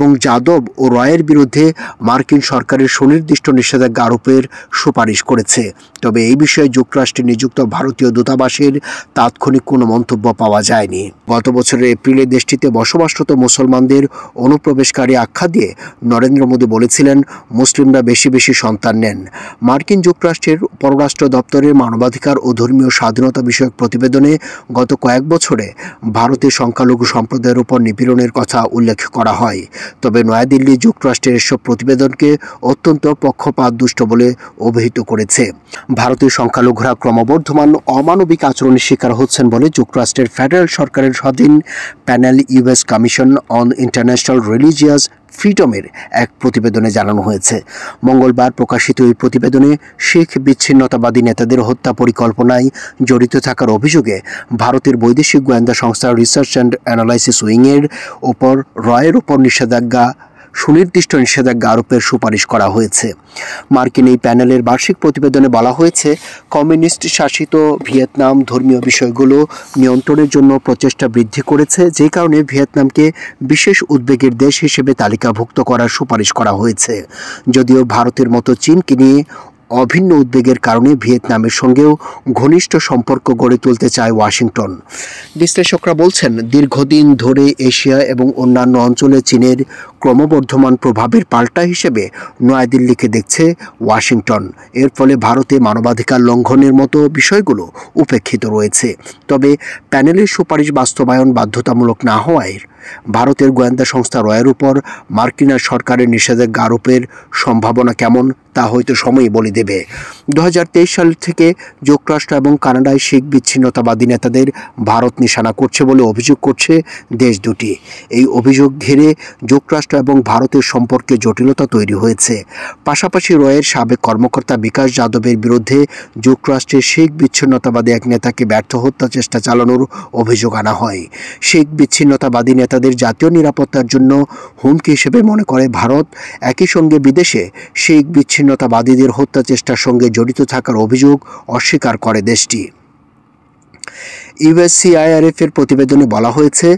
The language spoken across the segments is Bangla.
এবং যাদব ও রয়ের বিরুদ্ধে মার্কিন সরকারের সুনির্দিষ্ট নিষেধাজ্ঞা আরোপের সুপারিশ করেছে। তবে এই বিষয়ে যুক্তরাষ্ট্রে নিযুক্ত ভারতীয় দূতাবাসের তাৎক্ষণিক কোনো মন্তব্য পাওয়া যায়নি। গত বছরের এপ্রিলে দেশটিতে বসবাসরত মুসলমানদের অনুপ্রবেশকারী আখ্যা দিয়ে নরেন্দ্র মোদী বলেছিলেন, মুসলিমরা বেশি বেশি সন্তান নেন। মার্কিন যুক্তরাষ্ট্রের পররাষ্ট্র দপ্তরের মানবাধিকার ও ধর্মীয় স্বাধীনতা বিষয়ক প্রতিবেদনে গত কয়েক বছরে ভারতের সংখ্যালঘু সম্প্রদায়ের উপর নিপীড়নের কথা উল্লেখ করা হয়। তবে নয়াদিল্লি যুক্তরাষ্ট্রের এসব প্রতিবেদনকে অত্যন্ত পক্ষপাতদুষ্ট বলে অভিহিত করেছে। ভারতীয় সংখ্যালঘুরা ক্রমবর্ধমান অমানবিক আচরণের শিকার হচ্ছেন বলে যুক্তরাষ্ট্রের ফেডারেল সরকারের স্বাধীন panel US commission on international religious ফ্রিডমের এক প্রতিবেদনে জানানো হয়েছে। মঙ্গলবার প্রকাশিত এই প্রতিবেদনে শিখ বিচ্ছিন্নতাবাদী নেতাদের হত্যা পরিকল্পনায় জড়িত থাকার অভিযোগে ভারতের বৈদেশিক গোয়েন্দা সংস্থা রিসার্চ অ্যান্ড অ্যানালাইসিস উইংয়ের ওপর রয়ের ওপর সুনির্দিষ্ট নিষেধাজ্ঞা আরোপের সুপারিশ করা হয়েছে। মার্কিন এই প্যানেলের বার্ষিক প্রতিবেদনে বলা হয়েছে, কমিউনিস্ট শাসিত ভিয়েতনাম ধর্মীয় বিষয়গুলো নিয়ন্ত্রণের জন্য প্রচেষ্টা বৃদ্ধি করেছে, যে কারণে ভিয়েতনামকে বিশেষ উদ্বেগের দেশ হিসেবে তালিকাভুক্ত করার সুপারিশ করা হয়েছে। যদিও ভারতের মতো চীনকে নিয়ে অভিন্ন উদ্বেগের কারণে ভিয়েতনামের সঙ্গেও ঘনিষ্ঠ সম্পর্ক গড়ে তুলতে চায় ওয়াশিংটন। বিশ্লেষকরা বলছেন, দীর্ঘদিন ধরে এশিয়া এবং অন্যান্য অঞ্চলে চীনের ক্রমবর্ধমান প্রভাবের পাল্টা হিসেবে নয়াদিল্লিকে দেখছে ওয়াশিংটন। এর ফলে ভারতে মানবাধিকার লঙ্ঘনের মতো বিষয়গুলো উপেক্ষিত রয়েছে। তবে প্যানেলের সুপারিশ বাস্তবায়ন বাধ্যতামূলক না হওয়ায় ভারতের গোয়েন্দা সংস্থা রয়ের উপর মার্কিন সরকারের নিষেধাজ্ঞা আরোপের সম্ভাবনা কেমন তা হয়তো সময়ই বলে দেবে। 2023 সাল থেকে যুক্তরাষ্ট্র এবং কানাডায় শিখ বিচ্ছিন্নতাবাদী নেতাদের ভারত নিশানা করছে বলে অভিযোগ করছে দেশ দুটি। এই অভিযোগ ঘিরে যুক্তরাষ্ট্র এবং ভারতের সম্পর্কে জটিলতা তৈরি হয়েছে। পাশাপাশি রয়ের সাবেক কর্মকর্তা বিকাশ যাদবের বিরুদ্ধে যুক্তরাষ্ট্রের শিখ বিচ্ছিন্নতাবাদী এক নেতাকে ব্যর্থ হত্যা চেষ্টা চালানোর অভিযোগ আনা হয়। শিখ বিচ্ছিন্নতাবাদী নেতাদের জাতীয় নিরাপত্তার জন্য হুমকি হিসেবে মনে করে ভারত। একই সঙ্গে বিদেশে শিখ বিচ্ছিন্নতাবাদীদের হত্যা চেষ্টার সঙ্গে জড়িত থাকার অভিযোগ অস্বীকার করে দেশটি। ইউএসসিআইআরএফ এর প্রতিবেদনে বলা হয়েছে,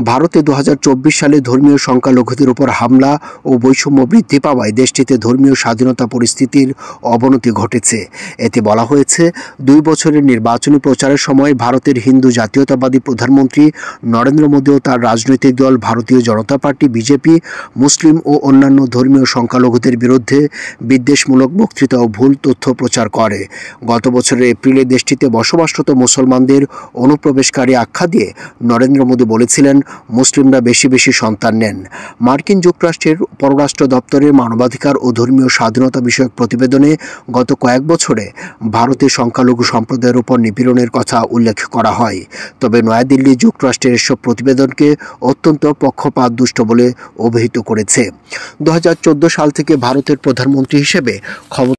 ভারতে 2024 সালে ধর্মীয় সংখ্যালঘুদের উপর হামলা ও বৈষম্য বৃদ্ধি পাওয়ায় দেশটিতে ধর্মীয় স্বাধীনতা পরিস্থিতির অবনতি ঘটেছে। এতে বলা হয়েছে, 2 বছরের নির্বাচনী প্রচারের সময় ভারতের হিন্দু জাতীয়তাবাদী প্রধানমন্ত্রী নরেন্দ্র মোদী ও তার রাজনৈতিক দল ভারতীয় জনতা পার্টি বিজেপি মুসলিম ও অন্যান্য ধর্মীয় সংখ্যালঘুদের বিরুদ্ধে বিদ্বেষমূলক বক্তৃতা ও ভুল তথ্য প্রচার করে। গত বছরের এপ্রিলে দেশটিতে বসবাসরত মুসলমানদের অনুপ্রবেশকারী আখ্যা দিয়ে নরেন্দ্র মোদী বলেছিলেন, মুসলিমরা বেশি বেশি সন্তান নেন। মার্কিন যুক্তরাষ্ট্রের পররাষ্ট্র দপ্তরের মানবাধিকার ও ধর্মীয় স্বাধীনতা বিষয়ক প্রতিবেদনে গত কয়েক বছরে ভারতের সংখ্যালঘু সম্প্রদায়ের উপর নিপীড়নের কথা উল্লেখ করা হয়। তবে নয়াদিল্লি যুক্তরাষ্ট্রের এসব প্রতিবেদনকে অত্যন্ত পক্ষপাতদুষ্ট বলে অভিহিত করেছে। 2014 সাল থেকে ভারতের প্রধানমন্ত্রী হিসেবে ক্ষমতা